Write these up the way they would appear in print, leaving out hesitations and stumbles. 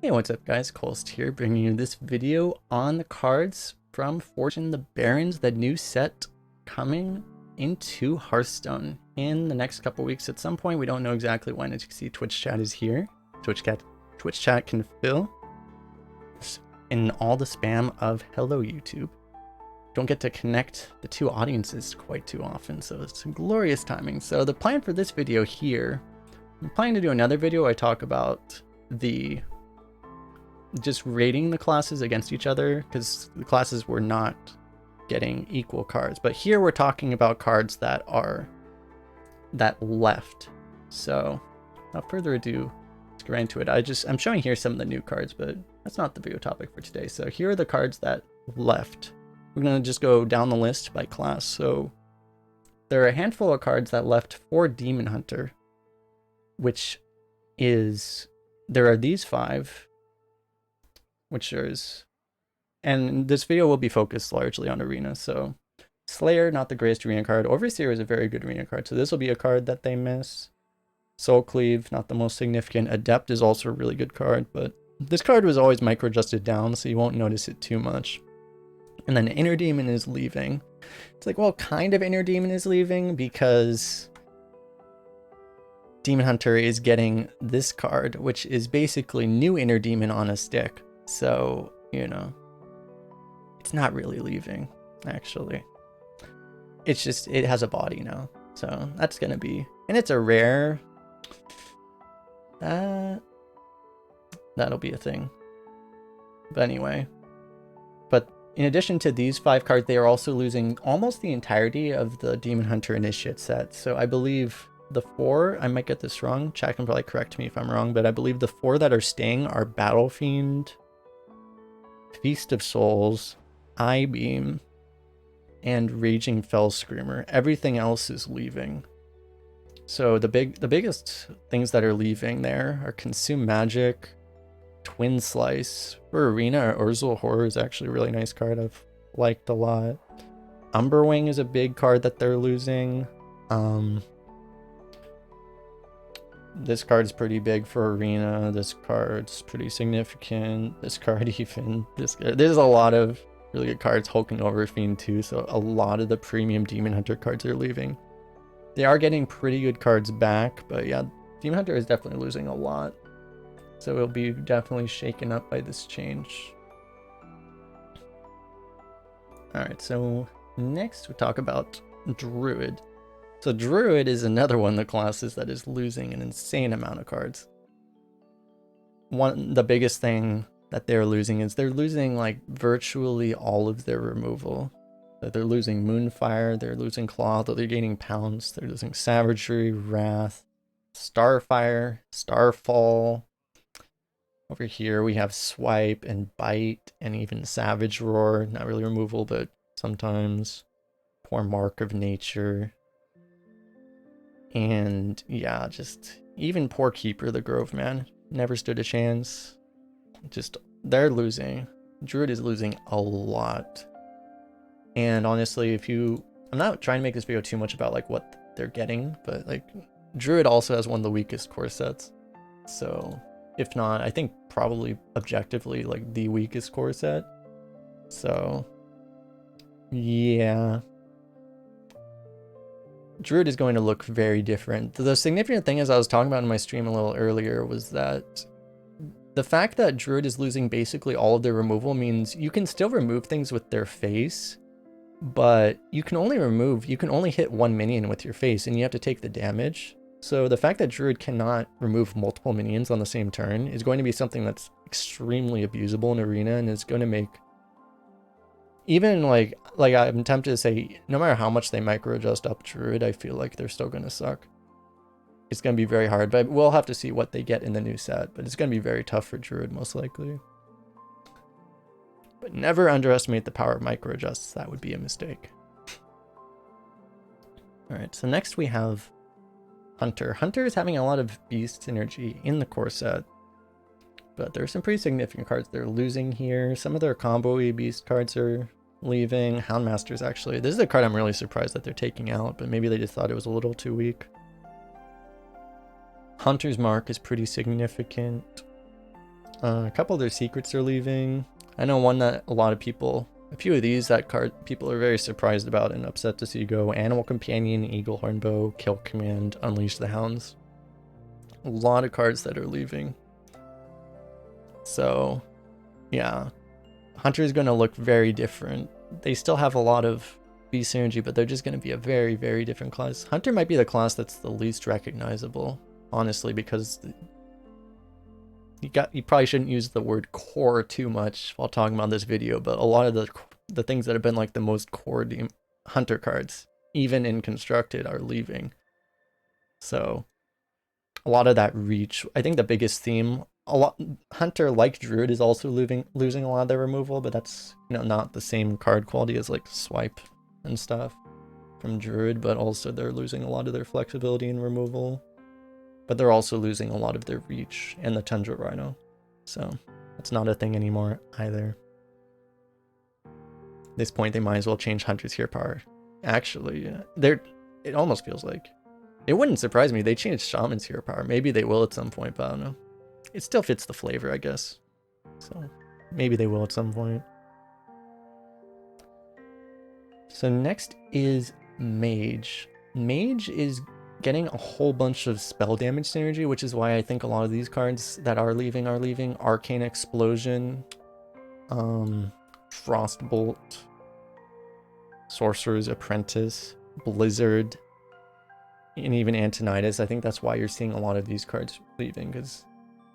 Hey, what's up guys? Kolst here, bringing you this video on the cards from Fortune the Barrens, the new set coming into Hearthstone in the next couple weeks at some point. We don't know exactly when. As you can see, Twitch chat is here. Twitch chat can fill in all the spam of hello YouTube. Don't get to connect the two audiences quite too often, so it's glorious timing. So the plan for this video here, I'm planning to do another video where I talk about just rating the classes against each other, because the classes were not getting equal cards. But here we're talking about cards that left. So without further ado, let's get right into it. I'm showing here some of the new cards, but that's not the video topic for today. So here are the cards that left. We're gonna just go down the list by class. So there are a handful of cards that left for Demon Hunter, which is, there are these 5, which is, and this video will be focused largely on Arena. So Slayer, not the greatest Arena card. Overseer is a very good Arena card, so this will be a card that they miss. Soul Cleave, not the most significant. Adept is also a really good card, but this card was always micro-adjusted down, so you won't notice it too much. And then Inner Demon is leaving. It's like, well, kind of Inner Demon is leaving, because Demon Hunter is getting this card, which is basically new Inner Demon on a stick. So, you know, it's not really leaving, actually. It's just, it has a body now. So that's going to be, and it's a rare. That'll be a thing. But anyway, but in addition to these 5 cards, they are also losing almost the entirety of the Demon Hunter Initiate set. So I believe the 4, I might get this wrong, chat can probably correct me if I'm wrong, but I believe the 4 that are staying are Battle Fiend, Feast of Souls, Eye Beam, and Raging Fell Screamer. Everything else is leaving. So the biggest things that are leaving there are Consume Magic, Twin Slice. For Arena, Urzul Horror is actually a really nice card I've liked a lot. Umberwing is a big card that they're losing. This card's pretty big for Arena. This card's pretty significant. This card even. There's a lot of really good cards hulking over Fiend too, so a lot of the premium Demon Hunter cards are leaving. They are getting pretty good cards back, but yeah, Demon Hunter is definitely losing a lot. So it'll be definitely shaken up by this change. Alright, so next we talk about Druid. So Druid is another one of the classes that is losing an insane amount of cards. The biggest thing that they're losing is they're losing like virtually all of their removal. So they're losing Moonfire, they're losing Claw, though they're gaining Pounce, they're losing Savagery, Wrath, Starfire, Starfall. Over here we have Swipe and Bite and even Savage Roar, not really removal, but sometimes. Poor Mark of Nature. And yeah, just even poor Keeper the Grove, man. Never stood a chance. Just, they're losing. Druid is losing a lot. And honestly, I'm not trying to make this video too much about like what they're getting, but like Druid also has one of the weakest core sets. So if not, I think probably objectively like the weakest core set. So yeah. Druid is going to look very different. The significant thing, as I was talking about in my stream a little earlier, was that the fact that Druid is losing basically all of their removal means you can still remove things with their face, but you can only hit 1 minion with your face, and you have to take the damage. So the fact that Druid cannot remove multiple minions on the same turn is going to be something that's extremely abusable in Arena, and is going to make, even like I'm tempted to say, no matter how much they micro adjust up Druid, I feel like they're still going to suck. It's going to be very hard, but we'll have to see what they get in the new set. But it's going to be very tough for Druid, most likely. But never underestimate the power of micro adjusts. That would be a mistake. Alright, so next we have Hunter. Hunter is having a lot of beast synergy in the core set, but there are some pretty significant cards they're losing here. Some of their combo-y beast cards are leaving. Houndmasters, actually. This is a card I'm really surprised that they're taking out, but maybe they just thought it was a little too weak. Hunter's Mark is pretty significant. A couple of their secrets are leaving. I know one that a few of these that people are very surprised about and upset to see go. Animal Companion, Eagle Hornbow, Kill Command, Unleash the Hounds. A lot of cards that are leaving. So, yeah. Hunter is going to look very different. They still have a lot of beast synergy, but they're just going to be a very, very different class. Hunter might be the class that's the least recognizable, honestly, because you probably shouldn't use the word core too much while talking about this video, but a lot of the things that have been like the most core Hunter cards, even in constructed, are leaving. So a lot of that reach, I think the biggest theme, Hunter, like Druid, is also losing a lot of their removal, but that's, you know, not the same card quality as like Swipe and stuff from Druid, but also they're losing a lot of their flexibility in removal. But they're also losing a lot of their reach and the Tundra Rhino. So that's not a thing anymore either. At this point, they might as well change Hunter's Hero Power. Actually, it almost feels like, it wouldn't surprise me. They changed Shaman's Hero Power. Maybe they will at some point, but I don't know. It still fits the flavor, I guess. So maybe they will at some point. So next is Mage. Mage is getting a whole bunch of spell damage synergy, which is why I think a lot of these cards that are leaving are leaving. Arcane Explosion, Frostbolt, Sorcerer's Apprentice, Blizzard, and even Antonidas. I think that's why you're seeing a lot of these cards leaving, because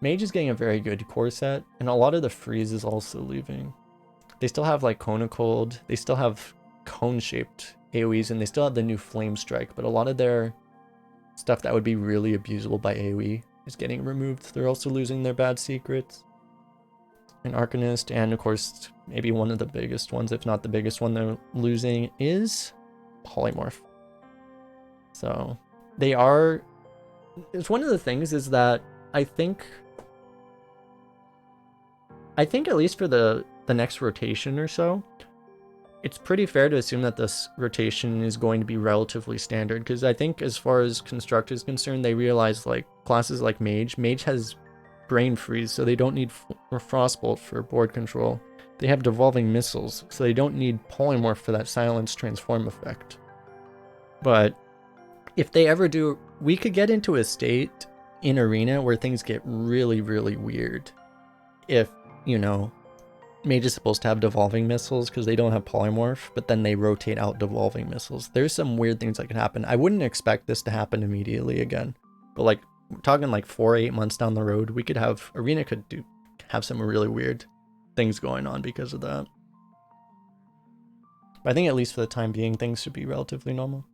Mage is getting a very good core set, and a lot of the freeze is also leaving. They still have like Cone of Cold, they still have cone-shaped AoEs, and they still have the new Flame Strike, but a lot of their stuff that would be really abusable by AoE is getting removed. They're also losing their bad secrets. An Arcanist, and of course, maybe one of the biggest ones, if not the biggest one they're losing, is Polymorph. So it's one of the things is that I think at least for the next rotation or so, it's pretty fair to assume that this rotation is going to be relatively standard, because I think as far as Construct is concerned, they realize like classes like Mage has Brain Freeze, so they don't need Frostbolt for board control. They have Devolving Missiles, so they don't need Polymorph for that Silence Transform effect. But if they ever do, we could get into a state in Arena where things get really, really weird. If, you know, Mage is supposed to have Devolving Missiles because they don't have Polymorph, but then they rotate out Devolving Missiles. There's some weird things that can happen. I wouldn't expect this to happen immediately again, but like we're talking like 4 or 8 months down the road, we could have Arena could have some really weird things going on because of that. But I think at least for the time being, things should be relatively normal.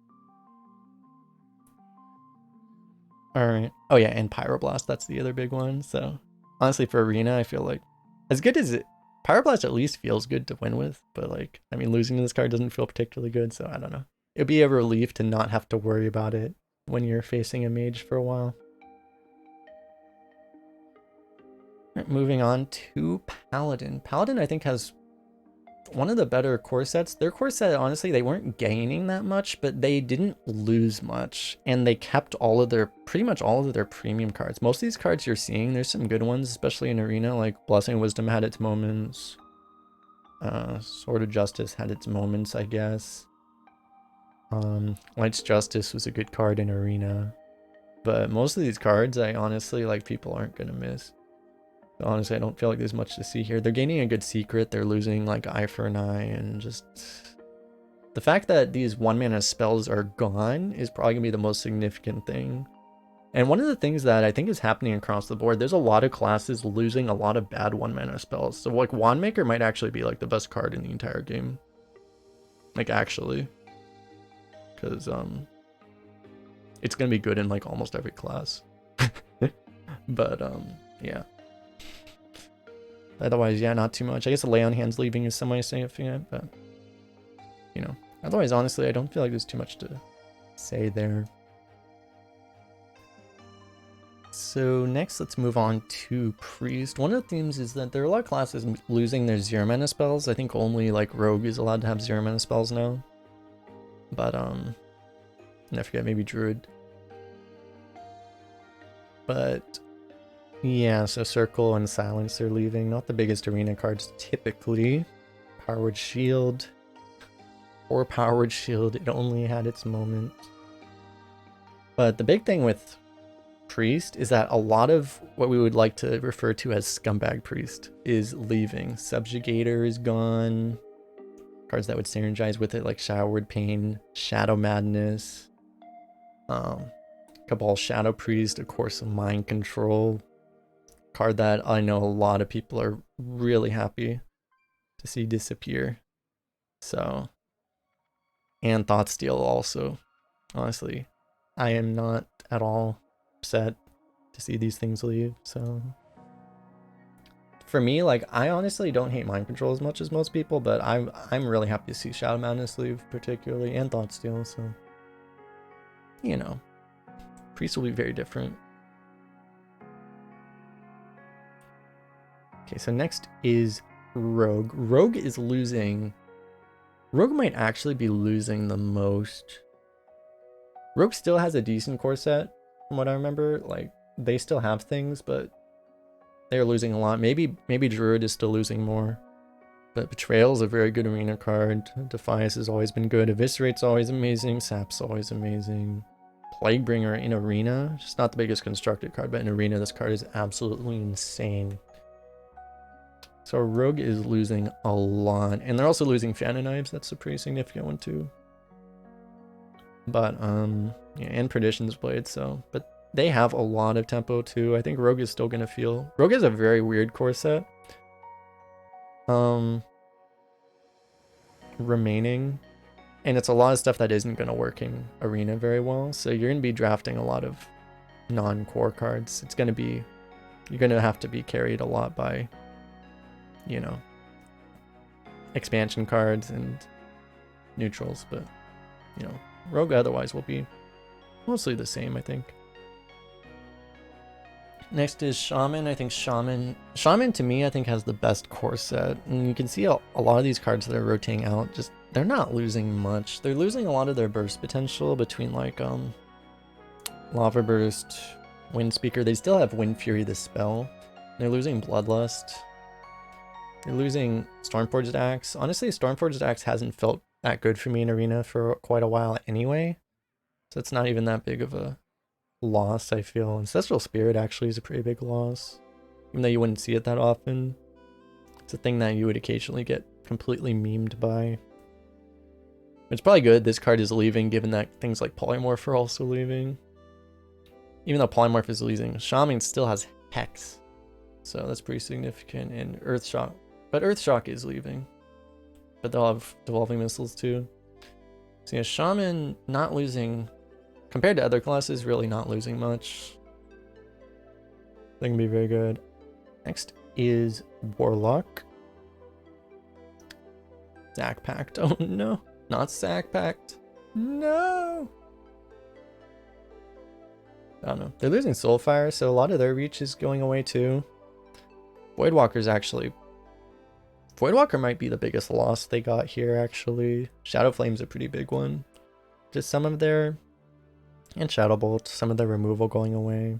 All right. Oh yeah, and Pyroblast, that's the other big one. So honestly, for Arena, I feel like as good as Pyroblast at least feels good to win with, but like, I mean, losing to this card doesn't feel particularly good, so I don't know. It'd be a relief to not have to worry about it when you're facing a Mage for a while. Right, moving on to Paladin. Paladin, I think, has one of the better core sets. Their core set, honestly, they weren't gaining that much, but they didn't lose much, and they kept pretty much all of their premium cards. Most of these cards you're seeing, there's some good ones, especially in Arena, like Blessing of Wisdom had its moments. Sword of Justice had its moments, I guess. Light's Justice was a good card in Arena. But most of these cards, I honestly, like, people aren't gonna miss. But honestly, I don't feel like there's much to see here. They're gaining a good secret. They're losing like Eye for an Eye, and just the fact that these 1-mana spells are gone is probably gonna be the most significant thing. And one of the things that I think is happening across the board, there's a lot of classes losing a lot of bad 1-mana spells. So like Wandmaker might actually be like the best card in the entire game. Like actually. Because it's gonna be good in like almost every class. But yeah. Otherwise, yeah, not too much. I guess the Lay on Hands leaving is semi-significant, but you know. Otherwise, honestly, I don't feel like there's too much to say there. So next, let's move on to Priest. One of the themes is that there are a lot of classes losing their 0-mana spells. I think only like Rogue is allowed to have 0-mana spells now. But and I forget, maybe Druid. But Yeah, so Circle and Silence are leaving. Not the biggest arena cards typically. Powered Shield. Or Powered Shield, it only had its moment. But the big thing with Priest is that a lot of what we would like to refer to as Scumbag Priest is leaving. Subjugator is gone. Cards that would synergize with it like Showered Pain, Shadow Madness, Cabal Shadow Priest, of course, Mind Control. Card that I know a lot of people are really happy to see disappear. So, and Thoughtsteal also. Honestly, I am not at all upset to see these things leave. So, for me, like, I honestly don't hate Mind Control as much as most people, but I'm really happy to see Shadow Madness leave, particularly, and Thoughtsteal. So, you know, Priest will be very different. Okay, so next is Rogue. Rogue is losing. Rogue might actually be losing the most. Rogue still has a decent core set, from what I remember. Like, they still have things, but they're losing a lot. Maybe Druid is still losing more. But Betrayal is a very good arena card. Defiance has always been good. Eviscerate's always amazing. Sap's always amazing. Plaguebringer in Arena, just not the biggest constructed card, but in Arena, this card is absolutely insane. So Rogue is losing a lot. And they're also losing Phantom Knives. That's a pretty significant one too. But, yeah, and Perdition's Blade, so. But they have a lot of tempo too. I think Rogue is still going to feel... Rogue is a very weird core set. Remaining. And it's a lot of stuff that isn't going to work in Arena very well. So you're going to be drafting a lot of non-core cards. It's going to be... You're going to have to be carried a lot by... you know, expansion cards and neutrals, but, you know, Rogue otherwise will be mostly the same, I think. Next is Shaman. I think Shaman to me, I think has the best core set, and you can see a lot of these cards that are rotating out, just, they're not losing much. They're losing a lot of their burst potential between, like, Lava Burst, Wind Speaker. They still have Wind Fury, the spell. They're losing Bloodlust. You're losing Stormforged Axe. Honestly, Stormforged Axe hasn't felt that good for me in Arena for quite a while anyway. So it's not even that big of a loss, I feel. Ancestral Spirit actually is a pretty big loss. Even though you wouldn't see it that often. It's a thing that you would occasionally get completely memed by. It's probably good this card is leaving, given that things like Polymorph are also leaving. Even though Polymorph is losing, Shaman still has Hex. So that's pretty significant. And Earthshock. But Earthshock is leaving. But they'll have Devolving Missiles too. So yeah, Shaman not losing, compared to other classes, really not losing much. They can be very good. Next is Warlock. Sack Pact. Oh no, not Sack Pact. No! I don't know. They're losing Soulfire, so a lot of their reach is going away too. Voidwalker's actually... Voidwalker might be the biggest loss they got here, actually. Shadow Flame's a pretty big one. Just some of their... And Shadow Bolt, some of their removal going away.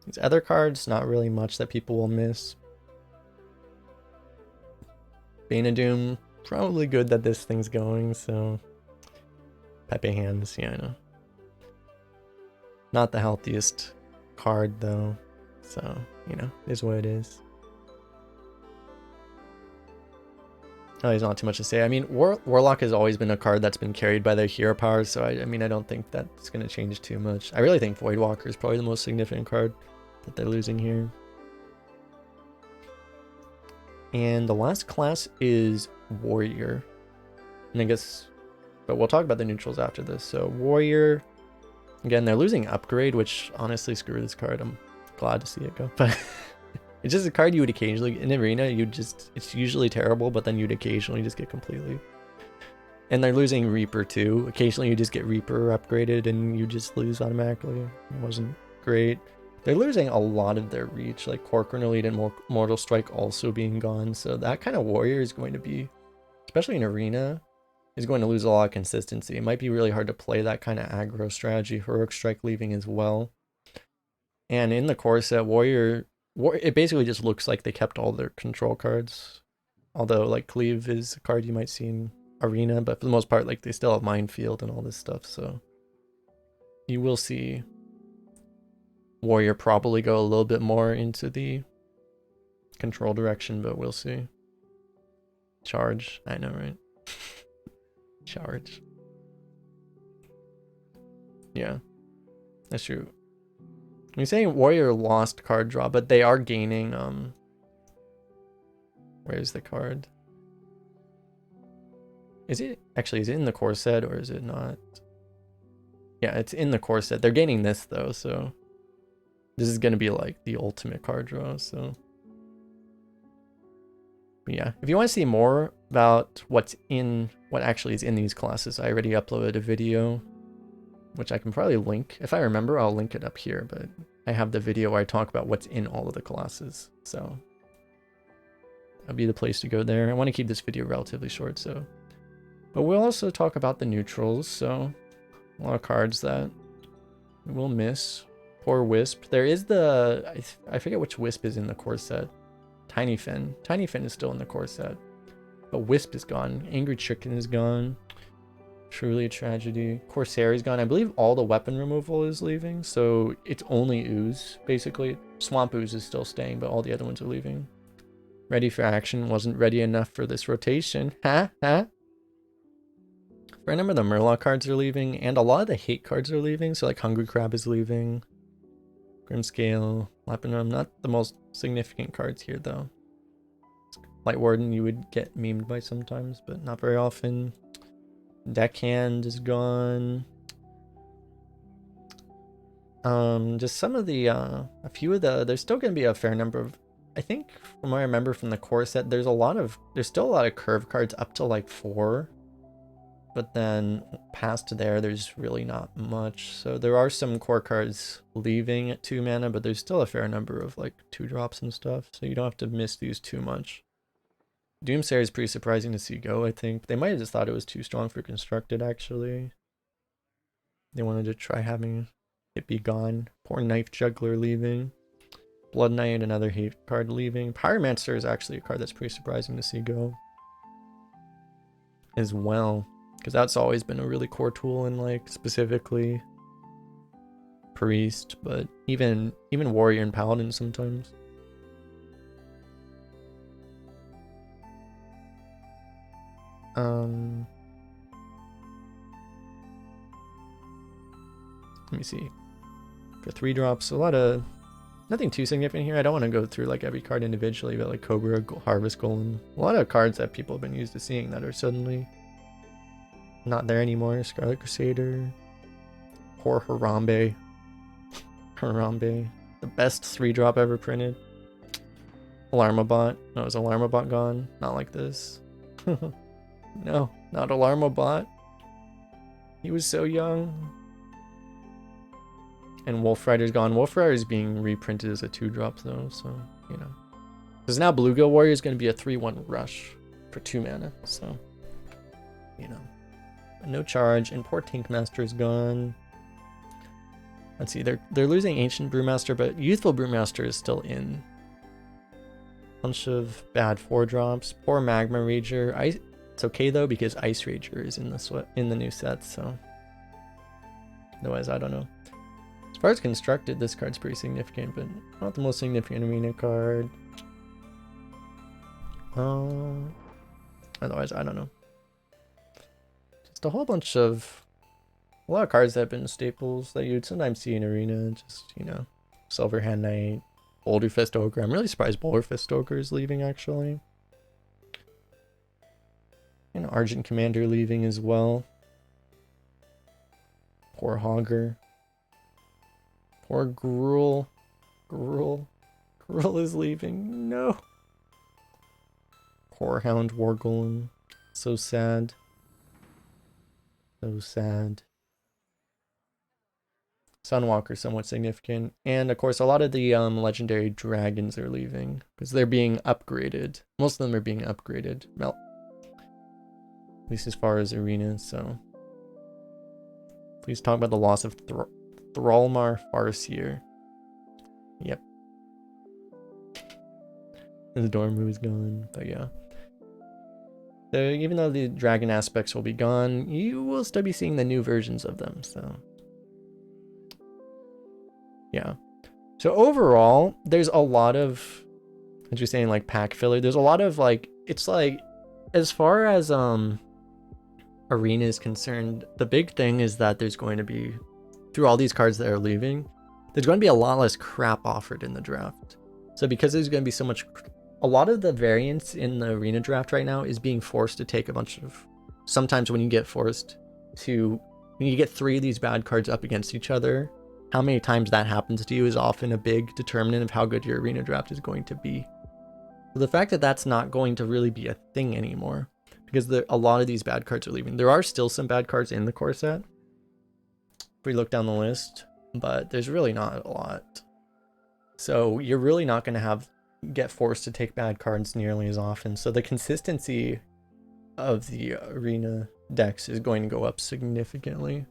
These other cards, not really much that people will miss. Bane of Doom, probably good that this thing's going, so... Pepe Hands, yeah, I know. Not the healthiest card, though. So, you know, it is what it is. Oh, there's not too much to say. I mean, Warlock has always been a card that's been carried by their hero powers, so I mean, I don't think that's going to change too much. I really think Voidwalker is probably the most significant card that they're losing here. And the last class is Warrior. And I guess, but we'll talk about the neutrals after this. So Warrior, again, they're losing Upgrade, which honestly, screw this card. I'm glad to see it go, but... It's just a card you would occasionally, in Arena, it's usually terrible, but then you'd occasionally just get completely. And they're losing Reaper too. Occasionally you just get Reaper upgraded and you just lose automatically. It wasn't great. They're losing a lot of their reach, like Corcoran Elite and Mortal Strike also being gone. So that kind of Warrior is going to be, especially in Arena, is going to lose a lot of consistency. It might be really hard to play that kind of aggro strategy. Heroic Strike leaving as well. And in the core set, Warrior it basically just looks like they kept all their control cards. Although, like, Cleave is a card you might see in Arena, but for the most part, like, they still have Minefield and all this stuff, so you will see Warrior probably go a little bit more into the control direction, but we'll see. Charge, I know, right? Charge. Yeah, that's true. I'm saying Warrior lost card draw, but they are gaining, where's the card? Is it in the core set or is it not? Yeah, it's in the core set. They're gaining this though, so this is gonna be like the ultimate card draw, so. But yeah, if you want to see more about what actually is in these classes, I already uploaded a video, which I can probably link. If I remember, I'll link it up here, but I have the video where I talk about what's in all of the classes, so that'll be the place to go there. I want to keep this video relatively short, so. But we'll also talk about the neutrals, so a lot of cards that we'll miss. Poor Wisp. There is the, I forget which Wisp is in the core set. Tiny Fin. Tiny Fin is still in the core set. But Wisp is gone. Angry Chicken is gone. Truly a tragedy. Corsair is gone. I believe all the weapon removal is leaving, so it's only Ooze, basically. Swamp Ooze is still staying, but all the other ones are leaving. Ready for Action wasn't ready enough for this rotation. Ha ha. I remember the Murloc cards are leaving, and a lot of the hate cards are leaving. So like Hungry Crab is leaving. Grimscale, Lapinum, not the most significant cards here though. Light Warden you would get memed by sometimes, but not very often. Deckhand is gone. Just some of the, a few of the, there's still going to be a fair number of, I think from what I remember from the core set, there's still a lot of curve cards up to like 4. But then past there, there's really not much. So there are some core cards leaving at 2 mana, but there's still a fair number of like 2 drops and stuff. So you don't have to miss these too much. Doomsayer is pretty surprising to see go, I think. They might have just thought it was too strong for Constructed, actually. They wanted to try having it be gone. Poor Knife Juggler leaving. Blood Knight, another hate card leaving. Pyromancer is actually a card that's pretty surprising to see go as well. Because that's always been a really core tool in like specifically Priest, but even Warrior and Paladin sometimes. Let me see. For 3 drops, a lot of nothing too significant here. I don't want to go through like every card individually, but like Cobra, Harvest Golem, a lot of cards that people have been used to seeing that are suddenly not there anymore. Scarlet Crusader. Poor Harambe. Harambe. The best 3-drop ever printed. Alarmabot. No, is Alarmabot gone? Not like this. No, not Alarmabot. He was so young. And Wolf Rider's gone. Wolf Rider is being reprinted as a 2-drop though, so, you know. Because now Bluegill Warrior is going to be a 3/1 rush for 2 mana, so, you know. No charge, and poor Tankmaster is gone. Let's see, they're losing Ancient Brewmaster, but Youthful Brewmaster is still in. Bunch of bad 4-drops. Poor Magma Rager. It's okay though because Ice Rager is in the new set, so otherwise I don't know. As far as Constructed, this card's pretty significant, but not the most significant arena card. Otherwise I don't know. Just a whole bunch of a lot of cards that have been staples that you'd sometimes see in Arena. Just, you know, Silver Hand Knight, Boulder Fist Ogre. I'm really surprised Boulder Fist Ogre is leaving, actually. And Argent Commander leaving as well. Poor Hogger. Poor Gruul. Gruul is leaving. No. Poor Hound War Golem. So sad. So sad. Sunwalker somewhat significant, and of course a lot of the legendary dragons are leaving because they're being upgraded. Most of them are being upgraded, at least as far as arenas. So please talk about the loss of Thrallmar Farseer. Yep. the dorm is gone, but yeah. So even though the dragon aspects will be gone, you will still be seeing the new versions of them, so yeah. So overall, there's a lot of, as you're saying, like pack filler, there's a lot of like, it's like, as far as Arena is concerned, the big thing is that there's going to be, through all these cards that are leaving, there's going to be a lot less crap offered in the draft. So because there's going to be so much, a lot of the variance in the Arena draft right now is being forced to take a bunch of, sometimes when you get forced to, when you get 3 of these bad cards up against each other, how many times that happens to you is often a big determinant of how good your Arena draft is going to be. So the fact that that's not going to really be a thing anymore, because a lot of these bad cards are leaving. There are still some bad cards in the core set, if we look down the list, but there's really not a lot. So you're really not going to get forced to take bad cards nearly as often. So the consistency of the Arena decks is going to go up significantly.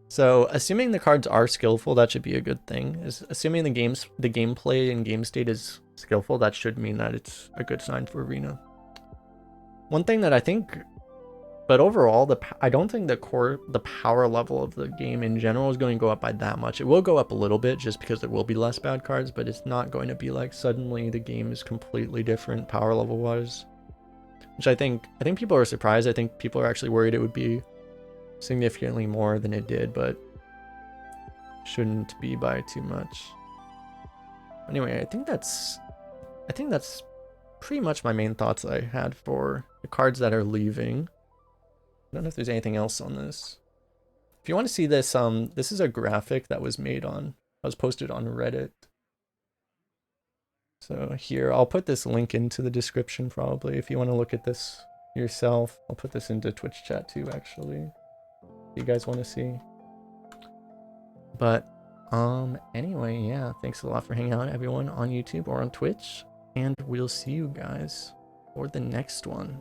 So assuming the cards are skillful, that should be a good thing. Assuming the gameplay and game state is skillful, that should mean that it's a good sign for Arena. One thing that I think, but overall, I don't think the power level of the game in general is going to go up by that much. It will go up a little bit just because there will be less bad cards, but it's not going to be like suddenly the game is completely different power level wise. Which I think people are surprised. I think people are actually worried it would be significantly more than it did, but shouldn't be by too much. Anyway, I think that's pretty much my main thoughts I had for the cards that are leaving. I don't know if there's anything else on this. If you want to see this, this is a graphic that was posted on Reddit. So here, I'll put this link into the description probably if you want to look at this yourself. I'll put this into Twitch chat too, actually, if you guys want to see. But anyway, yeah, thanks a lot for hanging out, everyone, on YouTube or on Twitch, and we'll see you guys for the next one.